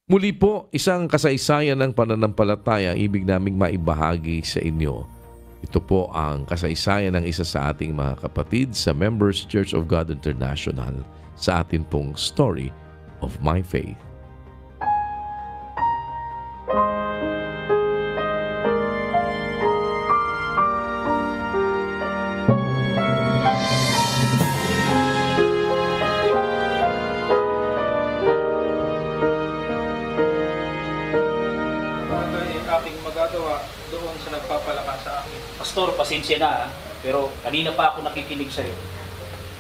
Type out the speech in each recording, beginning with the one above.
Muli po, isang kasaysayan ng pananampalataya ang ibig naming maibahagi sa inyo. Ito po ang kasaysayan ng isa sa ating mga kapatid sa Members Church of God International sa atin pong Story of My Faith. Aking magagawa doon sa nagpapalakas sa akin. Pastor, pasensya na pero kanina pa ako nakikinig sa'yo.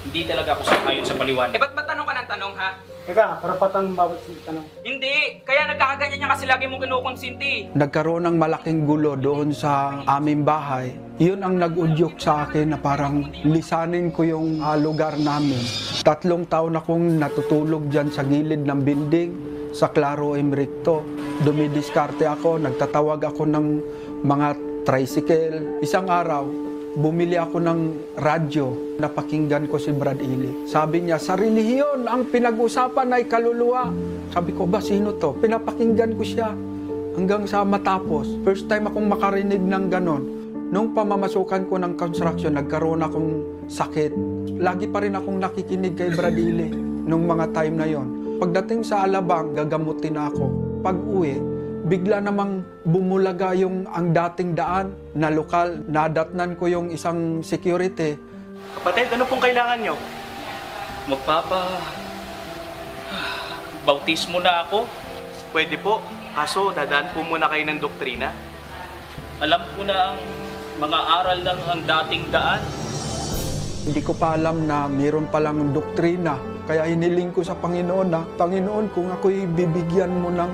Hindi talaga ako sangayon sa paliwanag. Ba't ba tanong ka ng tanong, ha? Teka, karapatan bawat tanong. Hindi! Kaya nagkakaganyan niya kasi lagi mong kinukonsinti. Nagkaroon ng malaking gulo doon sa aming bahay. Yun ang nag-udyok sa akin na parang lisanin ko yung lugar namin. 3 taon akong natutulog dyan sa gilid ng building sa Claro Emricto. Dumidiskarte ako, nagtatawag ako ng mga tricycle. Isang araw, bumili ako ng radyo. Napakinggan ko si Brad Ili. Sabi niya, sa relihiyon, ang pinag-usapan ay kaluluwa. Sabi ko, ba, sino to? Pinapakinggan ko siya hanggang sa matapos. First time akong makarinig ng ganon. Nung pamamasukan ko ng construction, nagkaroon akong sakit. Lagi pa rin akong nakikinig kay Brad Ili nung mga time na yon. Pagdating sa Alabang, gagamutin ako. Pag-uwi, bigla namang bumulaga yung ang dating daan na lokal. Nadatnan ko yung isang security. Kapatid, ano pong kailangan nyo? Bautismo na ako. Pwede po, kaso dadaan po muna kayo ng doktrina. Alam ko na ang mga aral ng ang dating daan. Hindi ko pa alam na mayroon palang doktrina. Kaya hiniling ko sa Panginoon na, Panginoon, kung ako'y bibigyan mo ng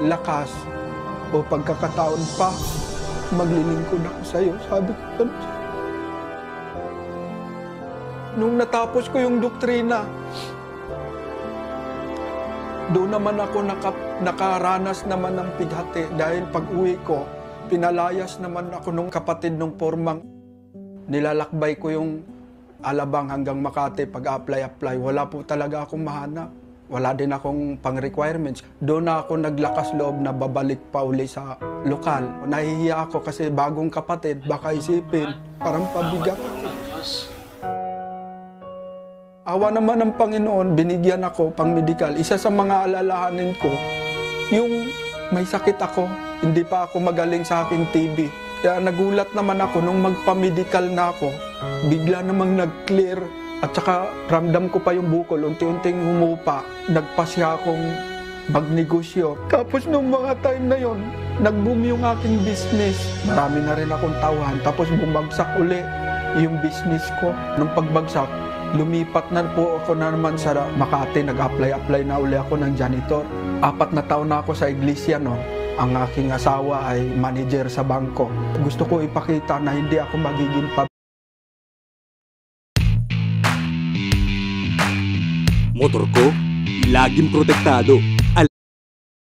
lakas o pagkakataon pa, maglilingkod ako sa iyo. Sabi ko ganun. Nung natapos ko yung doktrina, doon naman ako nakaranas naman ng pighati dahil pag-uwi ko, pinalayas naman ako nung kapatid nung pormang. Nilalakbay ko yung Alabang hanggang Makati pag-apply. Wala po talaga akong mahanap. Wala din akong pang-requirements. Doon na ako naglakas loob na babalik pa uli sa lokal. Nahihiya ako kasi bagong kapatid, baka isipin, parang pabigat. Awa naman ng Panginoon, binigyan ako pang-medical. Isa sa mga alalahanin ko, yung may sakit ako, hindi pa ako magaling sa aking TB. Kaya nagulat naman ako nung magpa-medical na ako, bigla namang nag-clear at saka ramdam ko pa yung bukol, unti-unting humupa. Nagpasya akong magnegosyo. Tapos nung mga time na yon, nag-boom yung aking business. Marami na rin akong tauhan. Tapos bumagsak uli yung business ko. Nung pagbagsak, lumipat na po ako na naman sa Makati. Nag-apply na uli ako ng janitor. 4 na taon na ako sa iglesia noon. Ang aking asawa ay manager sa bangko. Gusto ko ipakita na hindi ako magiging Motor ko, laging protektado.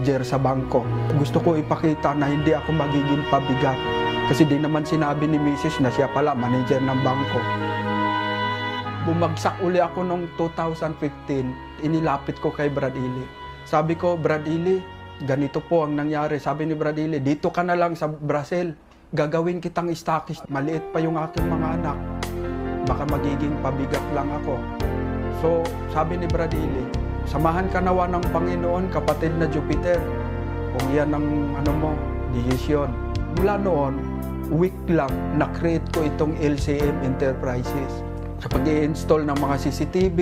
manager sa bangko. Gusto ko ipakita na hindi ako magiging pabigat. Kasi di naman sinabi ni Mrs. na siya pala manager ng bangko. Bumagsak uli ako noong 2015. Inilapit ko kay Brad Ili. Sabi ko, Brad Ili, ganito po ang nangyari. Sabi ni Brad Ili, dito ka na lang sa Brazil. Gagawin kitang stockists. Maliit pa yung aking mga anak. Baka magiging pabigat lang ako. So, sabi ni Brad Ili, samahan ka nawa ng Panginoon, kapatid na Jupiter. Kung yan ang desisyon. Mula noon, week lang, na-create ko itong LCM Enterprises. Sa pag-i-install ng mga CCTV,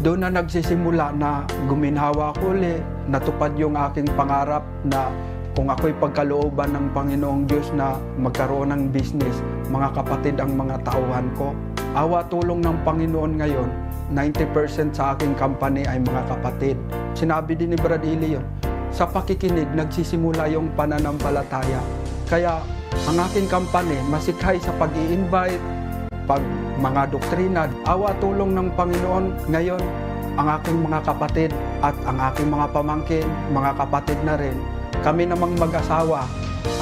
doon na nagsisimula na guminhawa ko ulit. Natupad yung aking pangarap na kung ako'y pagkalooban ng Panginoong Diyos na magkaroon ng business, mga kapatid ang mga tauhan ko. Awa tulong ng Panginoon ngayon, 90% sa aking company ay mga kapatid. Sinabi din ni Brad Ili yun, sa pakikinig nagsisimula yung pananampalataya. Kaya ang aking company masikhay sa pag-i-invite, pag mga doktrina. Awa tulong ng Panginoon ngayon, ang aking mga kapatid at ang aking mga pamangkin, mga kapatid na rin, kami namang mag-asawa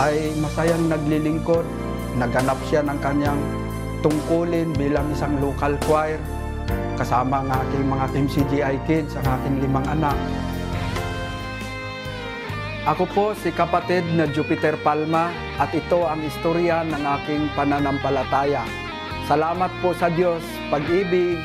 ay masayang naglilingkod. Naganap siya ng kanyang tungkulin bilang isang local choir, kasama ang aking mga MCGI kids, ang aking 5 anak. Ako po si kapatid na Jupiter Palma at ito ang istorya ng aking pananampalataya. Salamat po sa Diyos, pag-ibig,